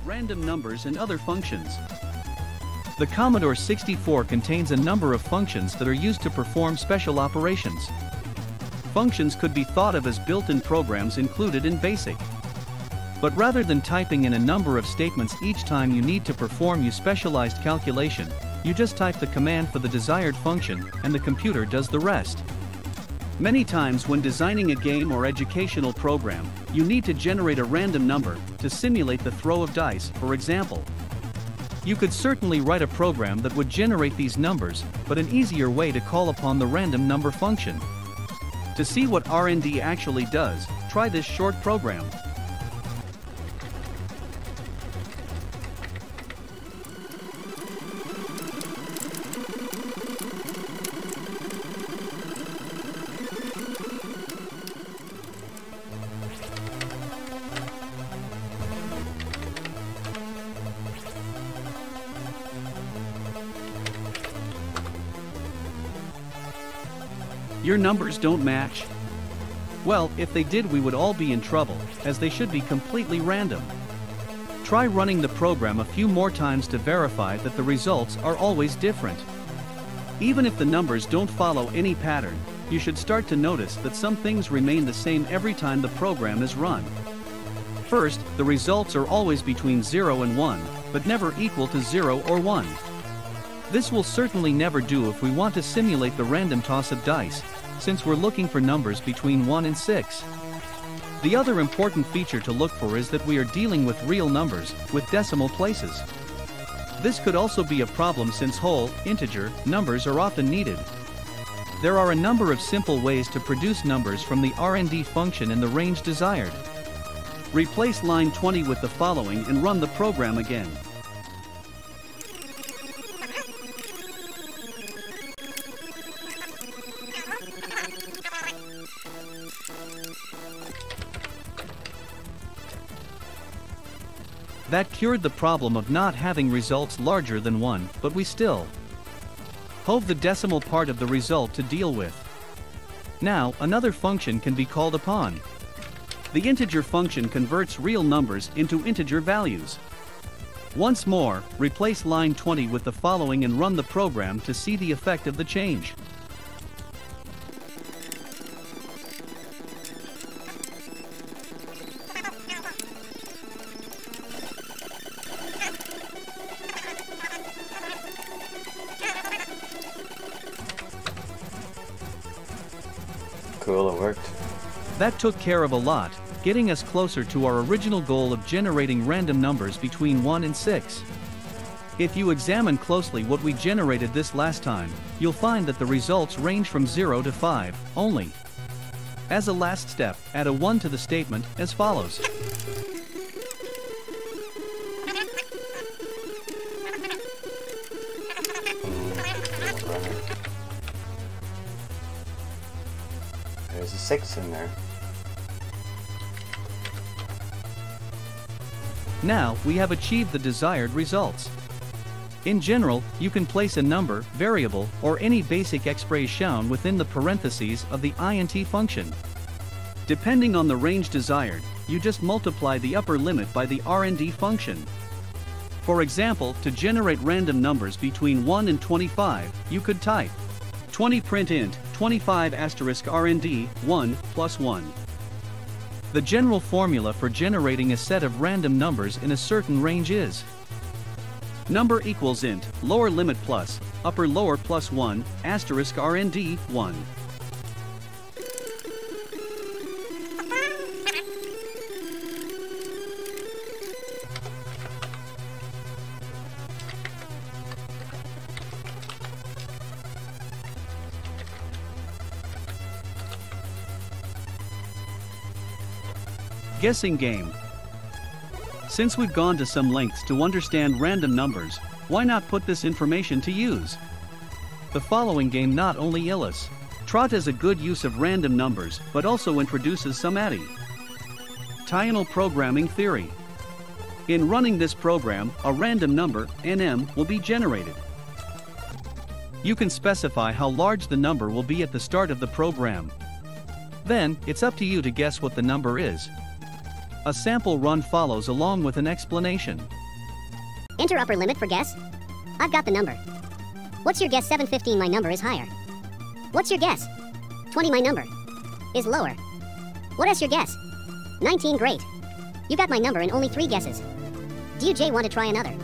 random numbers and other functions. The Commodore 64 contains a number of functions that are used to perform special operations. Functions could be thought of as built-in programs included in BASIC. But rather than typing in a number of statements each time you need to perform your specialized calculation, you just type the command for the desired function, and the computer does the rest. Many times when designing a game or educational program, you need to generate a random number to simulate the throw of dice, for example. You could certainly write a program that would generate these numbers, but an easier way to call upon the random number function. To see what RND actually does, try this short program. Your numbers don't match? Well, if they did, we would all be in trouble, as they should be completely random. Try running the program a few more times to verify that the results are always different. Even if the numbers don't follow any pattern, you should start to notice that some things remain the same every time the program is run. First, the results are always between 0 and 1, but never equal to 0 or 1. This will certainly never do if we want to simulate the random toss of dice, since we're looking for numbers between 1 and 6. The other important feature to look for is that we are dealing with real numbers, with decimal places. This could also be a problem since whole, integer, numbers are often needed. There are a number of simple ways to produce numbers from the RND function in the range desired. Replace line 20 with the following and run the program again. That cured the problem of not having results larger than 1, but we still have the decimal part of the result to deal with. Now, another function can be called upon. The integer function converts real numbers into integer values. Once more, replace line 20 with the following and run the program to see the effect of the change. Cool, it worked. That took care of a lot, getting us closer to our original goal of generating random numbers between 1 and 6. If you examine closely what we generated this last time, you'll find that the results range from 0 to 5, only. As a last step, add a 1 to the statement, as follows. There's a 6 in there. Now, we have achieved the desired results. In general, you can place a number, variable, or any basic expression within the parentheses of the int function. Depending on the range desired, you just multiply the upper limit by the RND function. For example, to generate random numbers between 1 and 25, you could type 20 print int 25 asterisk RND 1 plus 1. The general formula for generating a set of random numbers in a certain range is number equals int lower limit plus upper lower plus 1 asterisk RND 1. Guessing game. Since we've gone to some lengths to understand random numbers, why not put this information to use? The following game not only illustrates a good use of random numbers, but also introduces some Untitled programming theory. In running this program, a random number, nm, will be generated. You can specify how large the number will be at the start of the program. Then, it's up to you to guess what the number is. A sample run follows along with an explanation. Enter upper limit for guess. I've got the number. What's your guess? 715, my number is higher. What's your guess? 20, my number is lower. What is your guess? 19, great. You got my number and only 3 guesses. Do you, Jay, want to try another?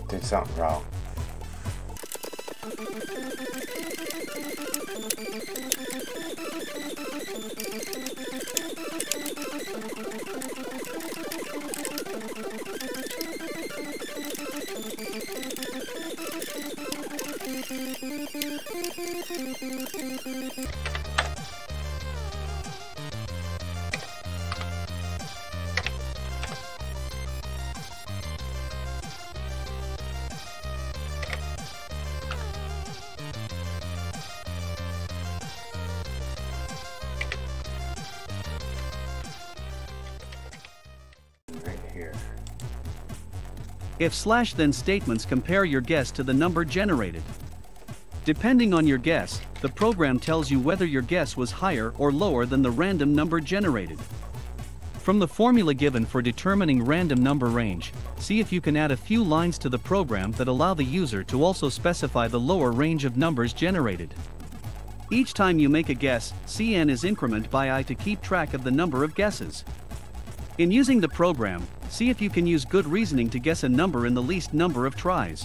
Did something wrong. If / then statements compare your guess to the number generated. Depending on your guess, the program tells you whether your guess was higher or lower than the random number generated. From the formula given for determining random number range, see if you can add a few lines to the program that allow the user to also specify the lower range of numbers generated. Each time you make a guess, Cn is incremented by I to keep track of the number of guesses. In using the program, see if you can use good reasoning to guess a number in the least number of tries.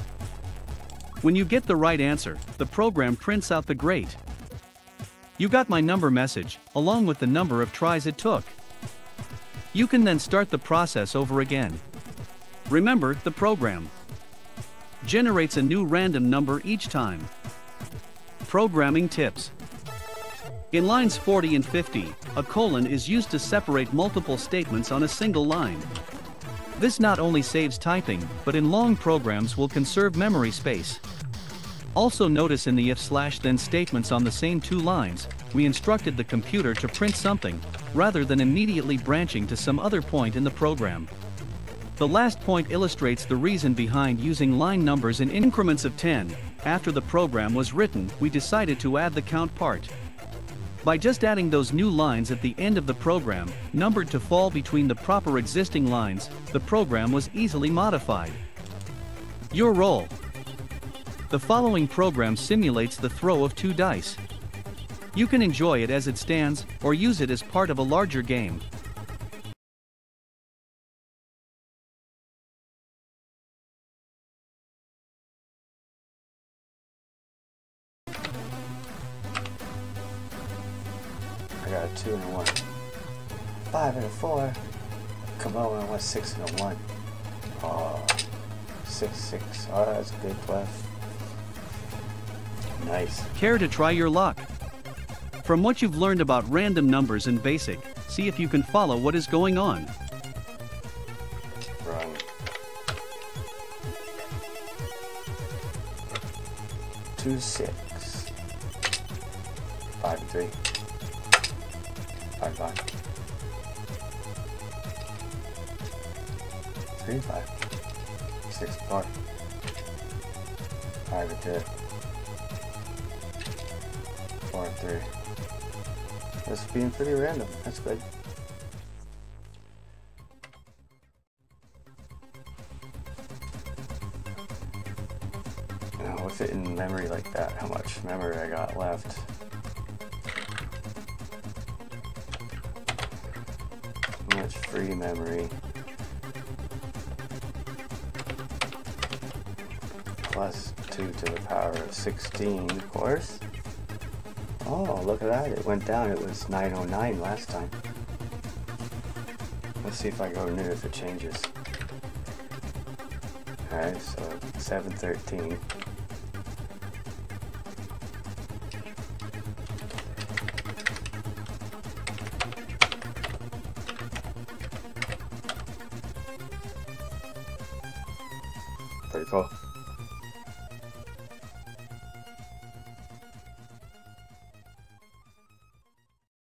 When you get the right answer, the program prints out the "great, you got my number" message, along with the number of tries it took. You can then start the process over again. Remember, the program generates a new random number each time. Programming tips. In lines 40 and 50, a colon is used to separate multiple statements on a single line. This not only saves typing, but in long programs will conserve memory space. Also notice in the if / then statements on the same 2 lines, we instructed the computer to print something, rather than immediately branching to some other point in the program. The last point illustrates the reason behind using line numbers in increments of 10. After the program was written, we decided to add the count part. By just adding those new lines at the end of the program, numbered to fall between the proper existing lines, the program was easily modified. Your role. The following program simulates the throw of 2 dice. You can enjoy it as it stands, or use it as part of a larger game. I got a 2 and a 1. 5 and a 4. Come on, I want 6 and a 1. Oh, 6, 6. Oh, that's a good play. Nice. Care to try your luck? From what you've learned about random numbers in BASIC, see if you can follow what is going on. Run. Two, 6. 5 and 3. 5, 5. 3, 5. 6, 4. 5 and 2. 4 and 3. That's being pretty random. That's good. Now, with it in memory like that, how much memory I got left? How much free memory? Plus 2 to the power of 16, of course. Oh, look at that. It went down. It was 909 last time. Let's see if I go new if it changes. Alright, so 713. Pretty cool.